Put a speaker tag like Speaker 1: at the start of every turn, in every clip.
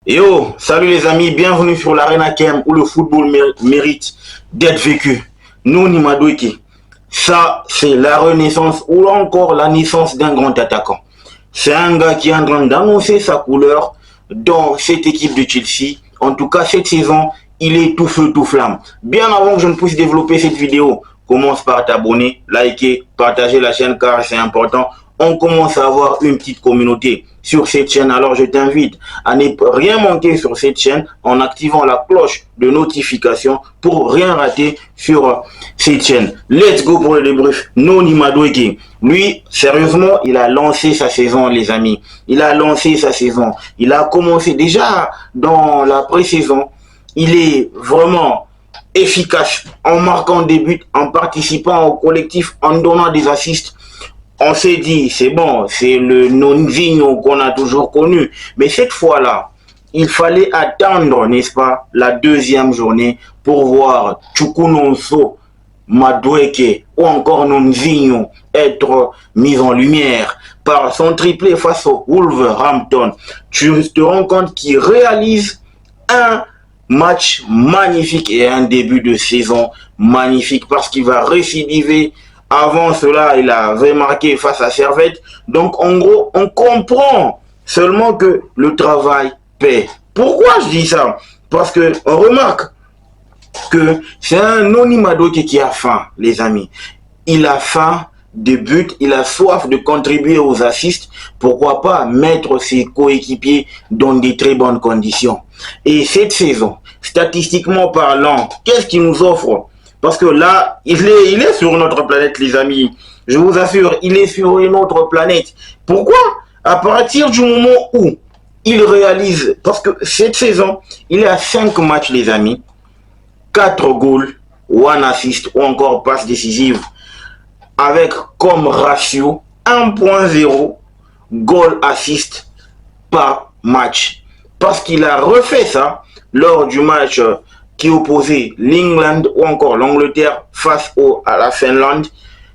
Speaker 1: Yo, salut les amis, bienvenue sur l'Arena Kem où le football mérite d'être vécu. Nous, Nimadouiki, ça c'est la renaissance ou encore la naissance d'un grand attaquant. C'est un gars qui est en train d'annoncer sa couleur dans cette équipe de Chelsea. En tout cas, cette saison, il est tout feu, tout flamme. Bien avant que je ne puisse développer cette vidéo, commence par t'abonner, liker, partager la chaîne car c'est important. On commence à avoir une petite communauté sur cette chaîne. Alors je t'invite à ne rien manquer sur cette chaîne en activant la cloche de notification pour rien rater sur cette chaîne. Let's go pour le débrief. Noni Madueke. Lui, sérieusement, il a lancé sa saison, les amis. Il a lancé sa saison. Il a commencé déjà dans la pré-saison. Il est vraiment efficace en marquant des buts, en participant au collectif, en donnant des assists. On s'est dit, c'est bon, c'est le Nonzinho qu'on a toujours connu. Mais cette fois-là, il fallait attendre, n'est-ce pas, la deuxième journée pour voir Chukwunonso, Madueke ou encore Nonzinho être mis en lumière par son triplé face au Wolverhampton. Tu te rends compte qu'il réalise un match magnifique et un début de saison magnifique parce qu'il va récidiver. Avant cela, il avait marqué face à Servette. Donc, en gros, on comprend seulement que le travail paie. Pourquoi je dis ça? Parce que on remarque que c'est un Noni Madueke qui a faim, les amis. Il a faim de but, il a soif de contribuer aux assists. Pourquoi pas mettre ses coéquipiers dans des très bonnes conditions. Et cette saison, statistiquement parlant, qu'est-ce qu'il nous offre? Parce que là, il est sur notre planète, les amis. Je vous assure, il est sur une autre planète. Pourquoi? À partir du moment où il réalise, parce que cette saison, il est à 5 matchs, les amis. 4 goals, 1 assist ou encore passe décisive. Avec comme ratio 1.0 goal assist par match. Parce qu'il a refait ça lors du match qui opposait l'England ou encore l'Angleterre face à la Finlande.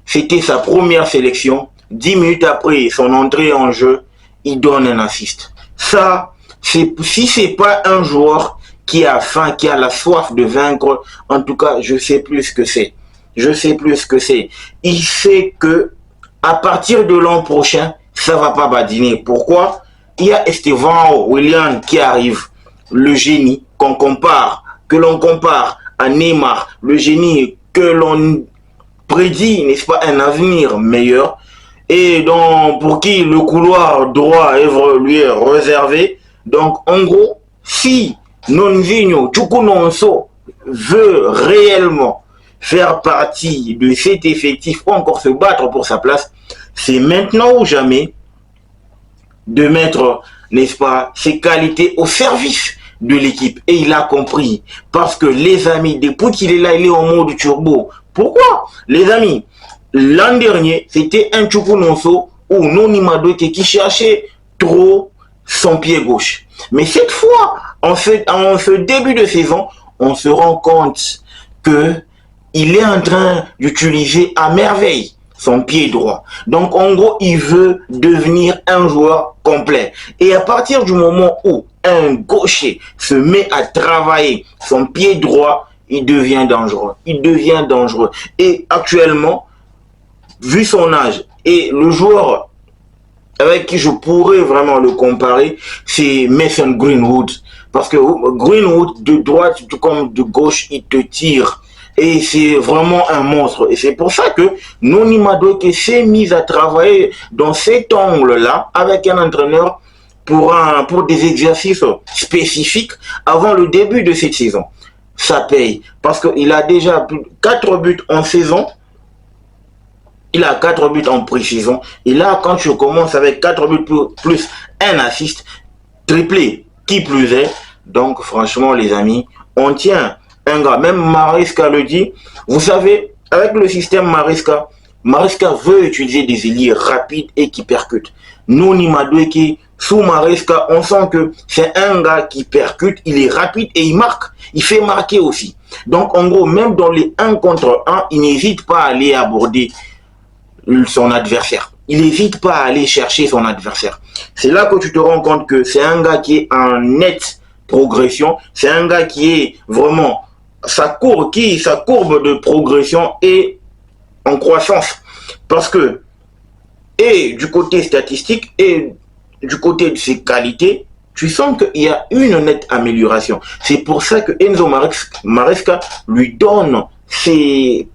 Speaker 1: C'était sa première sélection. 10 minutes après son entrée en jeu, il donne un assist. Ça, si c'est pas un joueur qui a faim, qui a la soif de vaincre, en tout cas, je sais plus ce que c'est. Je sais plus ce que c'est. Il sait que à partir de l'an prochain, ça va pas badiner. Pourquoi? Il y a Esteban Willian qui arrive, le génie que l'on compare à Neymar, le génie que l'on prédit, n'est-ce pas, un avenir meilleur, et donc pour qui le couloir droit lui est réservé. Donc en gros, si Nonzinho Chukwunonso veut réellement faire partie de cet effectif ou encore se battre pour sa place, c'est maintenant ou jamais de mettre, n'est-ce pas, ses qualités au service de l'équipe. Et il a compris. Parce que les amis, depuis qu'il est là, il est en mode turbo. Pourquoi? Les amis, l'an dernier, c'était un Chukwunonso ou Noni Madueke qui cherchait trop son pied gauche. Mais cette fois, en ce début de saison, on se rend compte que il est en train d'utiliser à merveille son pied droit. Donc en gros, il veut devenir un joueur complet. Et à partir du moment où un gaucher se met à travailler son pied droit, il devient dangereux. Il devient dangereux. Et actuellement, vu son âge et le joueur avec qui je pourrais vraiment le comparer, c'est Mason Greenwood. Parce que Greenwood, de droite comme de gauche, il te tire. Et c'est vraiment un monstre. Et c'est pour ça que Noni Madueke s'est mis à travailler dans cet angle-là avec un entraîneur pour des exercices spécifiques avant le début de cette saison. Ça paye. Parce qu'il a déjà plus de 4 buts en saison. Il a 4 buts en pré-saison. Et là, quand tu commences avec 4 buts plus un assist, triplé, qui plus est. Donc, franchement, les amis, on tient un gars. Même Maresca le dit. Vous savez, avec le système Maresca veut utiliser des ailiers rapides et qui percutent. Noni Madueke, sous Maresca, on sent que c'est un gars qui percute, il est rapide et il marque. Il fait marquer aussi. Donc, en gros, même dans les 1 contre 1, il n'hésite pas à aller aborder son adversaire. il n'hésite pas à aller chercher son adversaire. C'est là que tu te rends compte que c'est un gars qui est en nette progression. C'est un gars qui est vraiment, sa courbe de progression est en croissance. Parce que, et du côté statistique, et du côté de ses qualités, tu sens qu'il y a une nette amélioration. C'est pour ça que Enzo Maresca lui donne cette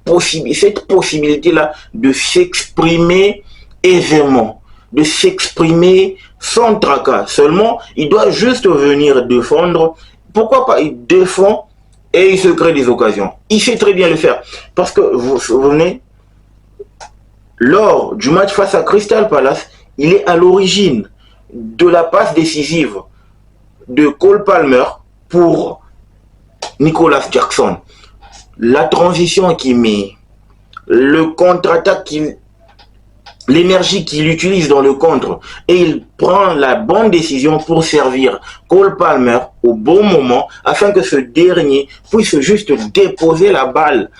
Speaker 1: possibilité-là de s'exprimer aisément, de s'exprimer sans tracas. Seulement, il doit juste venir défendre. Pourquoi pas? Il défend et il se crée des occasions. Il sait très bien le faire. Parce que, vous vous souvenez, lors du match face à Crystal Palace, il est à l'origine de la passe décisive de Cole Palmer pour Nicolas Jackson. La transition qu'il met, le contre-attaque l'énergie qu'il utilise dans le contre, et il prend la bonne décision pour servir Cole Palmer au bon moment afin que ce dernier puisse juste déposer la balle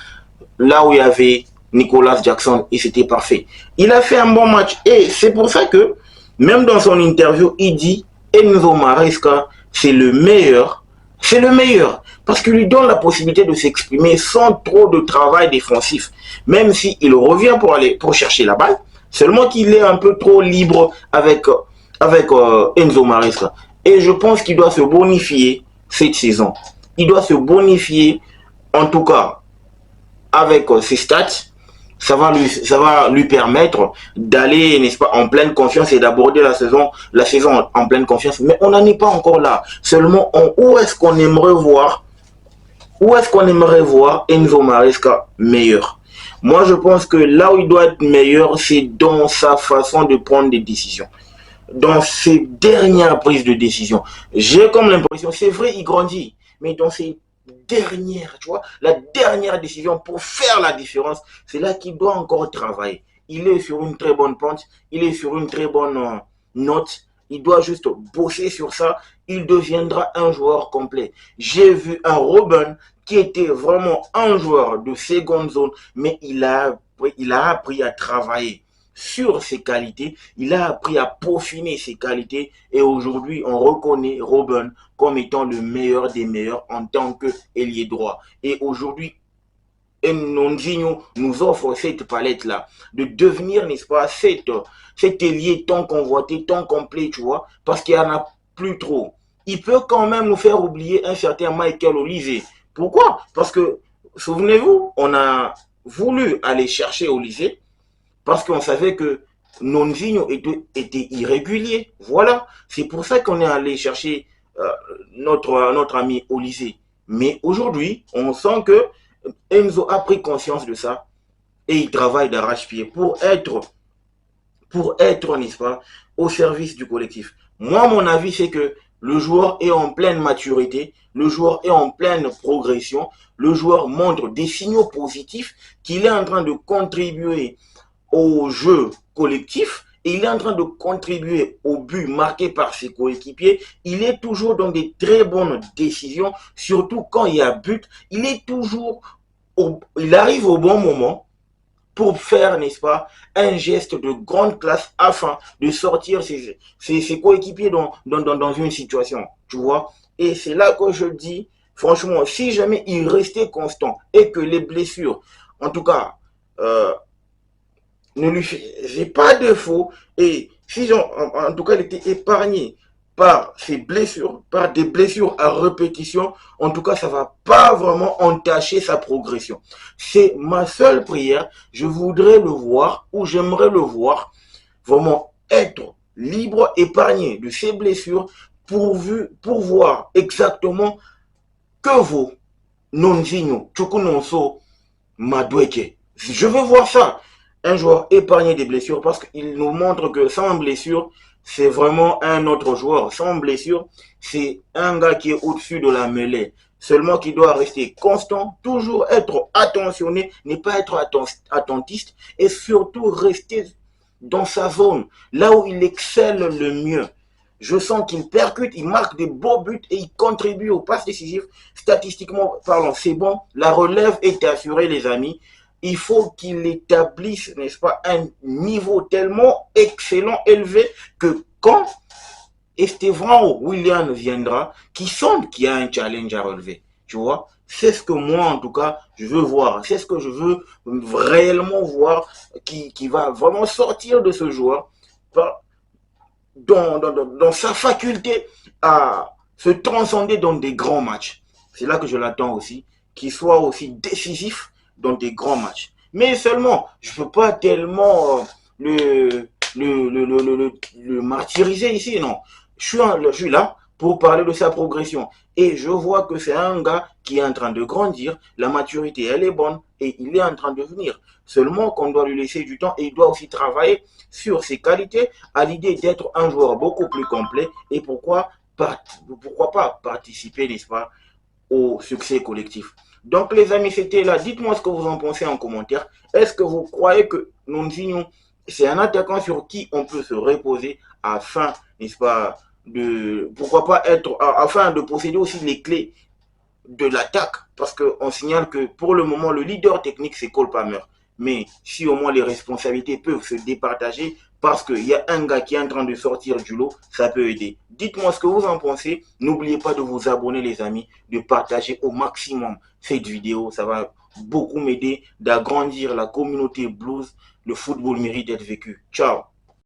Speaker 1: là où il y avait Nicolas Jackson et c'était parfait. Il a fait un bon match et c'est pour ça que même dans son interview, il dit Enzo Maresca, c'est le meilleur. C'est le meilleur parce qu'il lui donne la possibilité de s'exprimer sans trop de travail défensif. Même s'il revient pour chercher la balle, seulement qu'il est un peu trop libre avec Enzo Maresca. Et je pense qu'il doit se bonifier cette saison. Il doit se bonifier, en tout cas, avec ses stats. Ça va lui permettre d'aller, n'est-ce pas, en pleine confiance et d'aborder la saison en pleine confiance. Mais on n'en est pas encore là. Seulement, où est-ce qu'on aimerait voir Enzo Maresca meilleur? Moi, je pense que là où il doit être meilleur, c'est dans sa façon de prendre des décisions. Dans ses dernières prises de décision. J'ai comme l'impression, c'est vrai, il grandit, mais dans ses dernières, tu vois, la dernière décision pour faire la différence, c'est là qu'il doit encore travailler. Il est sur une très bonne pente, il est sur une très bonne note, il doit juste bosser sur ça, il deviendra un joueur complet. J'ai vu un Robben qui était vraiment un joueur de seconde zone, mais il a appris à travailler sur ses qualités, il a appris à peaufiner ses qualités et aujourd'hui on reconnaît Robben comme étant le meilleur des meilleurs en tant qu'ailier droit. Et aujourd'hui, Nonzinho nous offre cette palette-là de devenir, n'est-ce pas, cet ailier tant convoité, tant complet, tu vois, parce qu'il n'y en a plus trop. Il peut quand même nous faire oublier un certain Michael Olise. Pourquoi? Parce que, souvenez-vous, on a voulu aller chercher Olise parce qu'on savait que Nonzinho était irrégulier. Voilà, c'est pour ça qu'on est allé chercher notre ami Olise. Mais aujourd'hui, on sent que Enzo a pris conscience de ça et il travaille d'arrache-pied pour être, n'est-ce pas, au service du collectif. Moi, mon avis, c'est que le joueur est en pleine maturité, le joueur est en pleine progression, le joueur montre des signaux positifs qu'il est en train de contribuer au jeu collectif et il est en train de contribuer au but marqué par ses coéquipiers. Il est toujours dans des très bonnes décisions, surtout quand il y a but. Il arrive au bon moment pour faire, n'est-ce pas, un geste de grande classe afin de sortir ses coéquipiers dans une situation, tu vois. Et c'est là que je dis, franchement, si jamais il restait constant et que les blessures, en tout cas, ne lui faisait pas de défaut et si en tout cas il était épargné par ces blessures, par des blessures à répétition, en tout cas ça va pas vraiment entacher sa progression. C'est ma seule prière, je voudrais le voir ou j'aimerais le voir vraiment être libre, épargné de ces blessures pour voir exactement que vaut Nonzinho, Chukunonso, Madueke. Je veux voir ça. Un joueur épargné des blessures parce qu'il nous montre que sans blessure, c'est vraiment un autre joueur. Sans blessure, c'est un gars qui est au-dessus de la mêlée. Seulement qu'il doit rester constant, toujours être attentionné, ne pas être attentiste et surtout rester dans sa zone, là où il excelle le mieux. Je sens qu'il percute, il marque des beaux buts et il contribue aux passes décisives. Statistiquement parlant, c'est bon. La relève est assurée, les amis. il faut qu'il établisse, n'est-ce pas, un niveau tellement excellent, élevé, que quand Estevão Willian viendra, qui semble qu'il y a un challenge à relever, tu vois. C'est ce que moi, en tout cas, je veux voir. C'est ce que je veux réellement voir qui va vraiment sortir de ce joueur dans sa faculté à se transcender dans des grands matchs. C'est là que je l'attends aussi, qu'il soit aussi décisif dans des grands matchs. Mais seulement, je ne peux pas tellement le martyriser ici, non. Je suis là pour parler de sa progression. Et je vois que c'est un gars qui est en train de grandir, la maturité, elle est bonne, et il est en train de venir. Seulement qu'on doit lui laisser du temps et il doit aussi travailler sur ses qualités à l'idée d'être un joueur beaucoup plus complet et pourquoi pas participer, n'est-ce pas, au succès collectif. Donc les amis, c'était là. Dites-moi ce que vous en pensez en commentaire. Est-ce que vous croyez que Nonzinho, c'est un attaquant sur qui on peut se reposer afin, n'est-ce pas, pourquoi pas afin de posséder aussi les clés de l'attaque, parce qu'on signale que pour le moment, le leader technique, c'est Cole Palmer. Mais si au moins les responsabilités peuvent se départager, parce qu'il y a un gars qui est en train de sortir du lot, ça peut aider. Dites-moi ce que vous en pensez. N'oubliez pas de vous abonner, les amis, de partager au maximum cette vidéo. Ça va beaucoup m'aider d'agrandir la communauté blues. Le football mérite d'être vécu. Ciao.